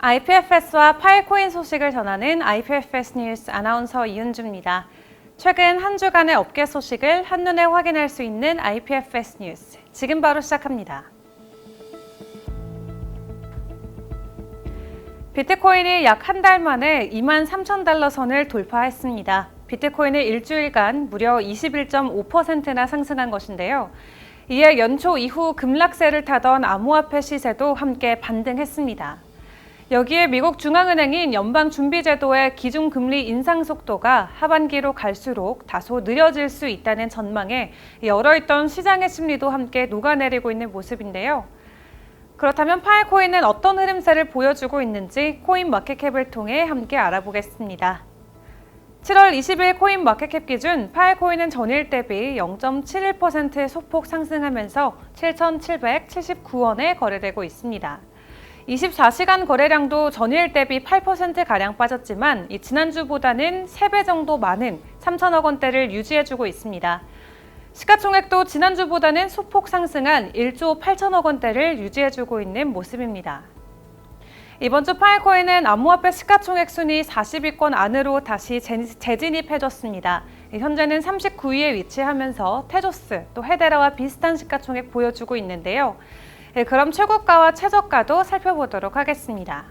IPFS와 파일코인 소식을 전하는 IPFS 뉴스 아나운서 이은주입니다. 최근 한 주간의 업계 소식을 한눈에 확인할 수 있는 IPFS 뉴스, 지금 바로 시작합니다. 비트코인이 약 한 달 만에 23,000달러 선을 돌파했습니다. 비트코인은 일주일간 무려 21.5%나 상승한 것인데요. 이에 연초 이후 급락세를 타던 암호화폐 시세도 함께 반등했습니다. 여기에 미국 중앙은행인 연방준비제도의 기준금리 인상 속도가 하반기로 갈수록 다소 느려질 수 있다는 전망에 얼어있던 시장의 심리도 함께 녹아내리고 있는 모습인데요. 그렇다면 파일코인은 어떤 흐름세를 보여주고 있는지 코인마켓캡을 통해 함께 알아보겠습니다. 7월 20일 코인마켓캡 기준 파일코인은 전일 대비 0.71% 소폭 상승하면서 7,779원에 거래되고 있습니다. 24시간 거래량도 전일 대비 8%가량 빠졌지만 지난주보다는 3배 정도 많은 3천억 원대를 유지해주고 있습니다. 시가총액도 지난주보다는 소폭 상승한 1조 8천억 원대를 유지해주고 있는 모습입니다. 이번 주 파일코인은 암호화폐 시가총액 순위 40위권 안으로 다시 재진입해줬습니다. 현재는 39위에 위치하면서 테조스, 또 헤데라와 비슷한 시가총액 보여주고 있는데요. 그럼 최고가와 최저가도 살펴보도록 하겠습니다.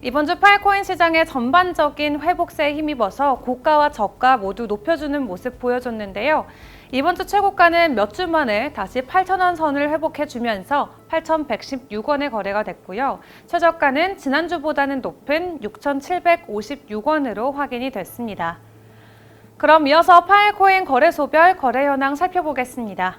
이번 주 파일코인 시장의 전반적인 회복세에 힘입어서 고가와 저가 모두 높여주는 모습 보여줬는데요. 이번 주 최고가는 몇 주 만에 다시 8,000원 선을 회복해주면서 8,116원에 거래가 됐고요. 최저가는 지난주보다는 높은 6,756원으로 확인이 됐습니다. 그럼 이어서 파일코인 거래소별 거래 현황 살펴보겠습니다.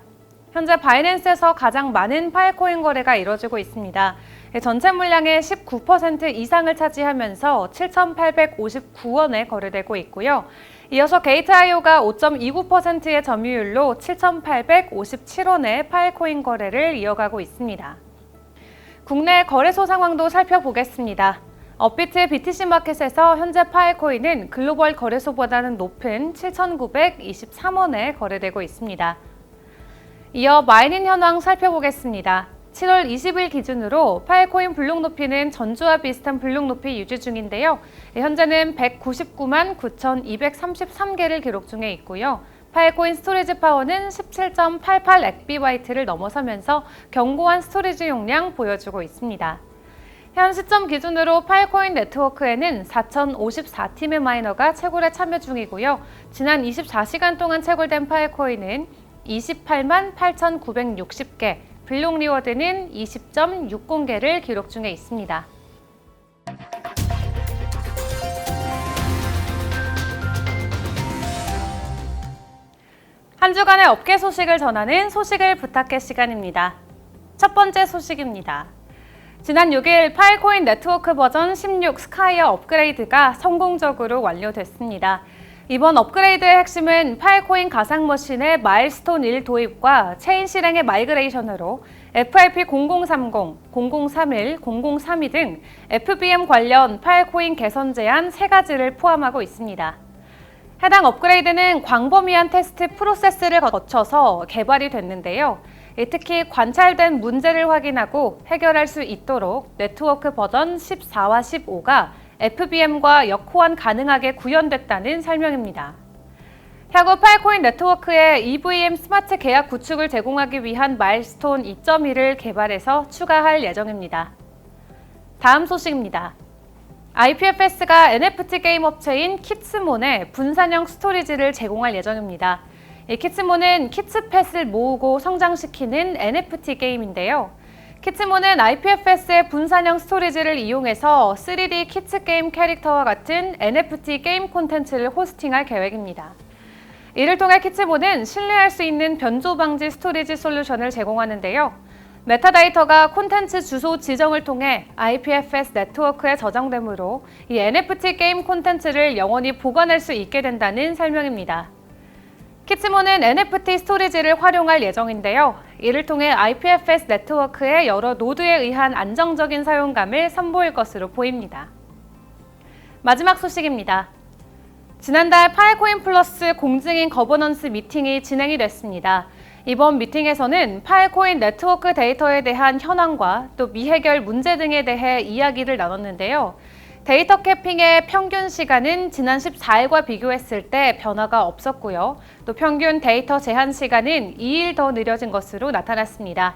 현재 바이낸스에서 가장 많은 파일코인 거래가 이뤄지고 있습니다. 전체 물량의 19% 이상을 차지하면서 7,859원에 거래되고 있고요. 이어서 게이트IO가 5.29%의 점유율로 7,857원의 파일코인 거래를 이어가고 있습니다. 국내 거래소 상황도 살펴보겠습니다. 업비트 BTC마켓에서 현재 파일코인은 글로벌 거래소보다는 높은 7,923원에 거래되고 있습니다. 이어 마이닝 현황 살펴보겠습니다. 7월 20일 기준으로 파일코인 블록 높이는 전주와 비슷한 블록 높이 유지 중인데요. 현재는 199만 9,233개를 기록 중에 있고요. 파일코인 스토리지 파워는 17.88 엑비바이트를 넘어서면서 견고한 스토리지 용량 보여주고 있습니다. 현 시점 기준으로 파일코인 네트워크에는 4,054팀의 마이너가 채굴에 참여 중이고요. 지난 24시간 동안 채굴된 파일코인은 28만 8,960개, 블록 리워드는 20.60개를 기록 중에 있습니다. 한 주간의 업계 소식을 전하는 소식을 부탁해 시간입니다. 첫 번째 소식입니다. 지난 6일 파일코인 네트워크 버전 16 스카이어 업그레이드가 성공적으로 완료됐습니다. 이번 업그레이드의 핵심은 파일코인 가상머신의 마일스톤 1 도입과 체인 실행의 마이그레이션으로 FRP 0030, 0031, 0032 등 FBM 관련 파일코인 개선 제한 3가지를 포함하고 있습니다. 해당 업그레이드는 광범위한 테스트 프로세스를 거쳐서 개발이 됐는데요. 특히 관찰된 문제를 확인하고 해결할 수 있도록 네트워크 버전 14와 15가 FBM과 역호환 가능하게 구현됐다는 설명입니다. 향후 파일코인 네트워크에 EVM 스마트 계약 구축을 제공하기 위한 마일스톤 2.1을 개발해서 추가할 예정입니다. 다음 소식입니다. IPFS가 NFT 게임 업체인 키츠몬에 분산형 스토리지를 제공할 예정입니다. 키츠몬은 키츠펫을 모으고 성장시키는 NFT 게임인데요. 키츠몬은 IPFS의 분산형 스토리지를 이용해서 3D 키츠 게임 캐릭터와 같은 NFT 게임 콘텐츠를 호스팅할 계획입니다. 이를 통해 키츠몬은 신뢰할 수 있는 변조 방지 스토리지 솔루션을 제공하는데요. 메타데이터가 콘텐츠 주소 지정을 통해 IPFS 네트워크에 저장되므로 이 NFT 게임 콘텐츠를 영원히 보관할 수 있게 된다는 설명입니다. 키츠몬은 NFT 스토리지를 활용할 예정인데요. 이를 통해 IPFS 네트워크의 여러 노드에 의한 안정적인 사용감을 선보일 것으로 보입니다. 마지막 소식입니다. 지난달 파일코인 플러스 공증인 거버넌스 미팅이 진행이 됐습니다. 이번 미팅에서는 파일코인 네트워크 데이터에 대한 현황과 또 미해결 문제 등에 대해 이야기를 나눴는데요. 데이터 캐핑의 평균 시간은 지난 14일과 비교했을 때 변화가 없었고요. 또 평균 데이터 제한 시간은 2일 더 느려진 것으로 나타났습니다.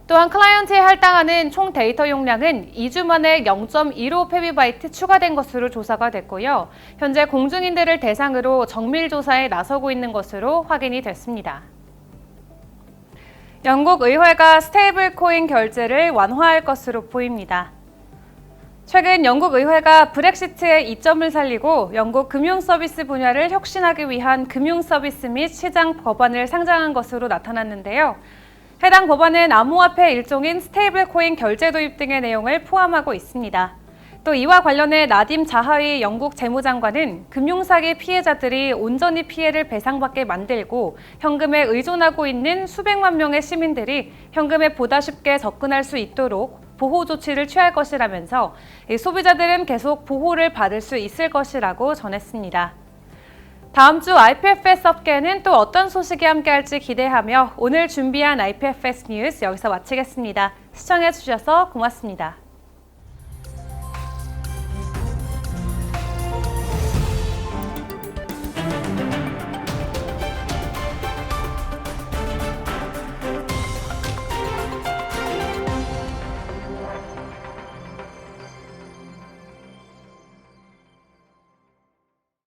또한 클라이언트에 할당하는 총 데이터 용량은 2주 만에 0.15 페비바이트 추가된 것으로 조사가 됐고요. 현재 공증인들을 대상으로 정밀 조사에 나서고 있는 것으로 확인이 됐습니다. 영국 의회가 스테이블 코인 결제를 완화할 것으로 보입니다. 최근 영국 의회가 브렉시트의 이점을 살리고 영국 금융 서비스 분야를 혁신하기 위한 금융 서비스 및 시장 법안을 상정한 것으로 나타났는데요. 해당 법안은 암호화폐 일종인 스테이블 코인 결제 도입 등의 내용을 포함하고 있습니다. 또 이와 관련해 나딤 자하위 영국 재무장관은 금융사기 피해자들이 온전히 피해를 배상받게 만들고 현금에 의존하고 있는 수백만 명의 시민들이 현금에 보다 쉽게 접근할 수 있도록 보호 조치를 취할 것이라면서 소비자들은 계속 보호를 받을 수 있을 것이라고 전했습니다. 다음 주 IPFS 업계는 또 어떤 소식이 함께할지 기대하며 오늘 준비한 IPFS 뉴스 여기서 마치겠습니다. 시청해주셔서 고맙습니다.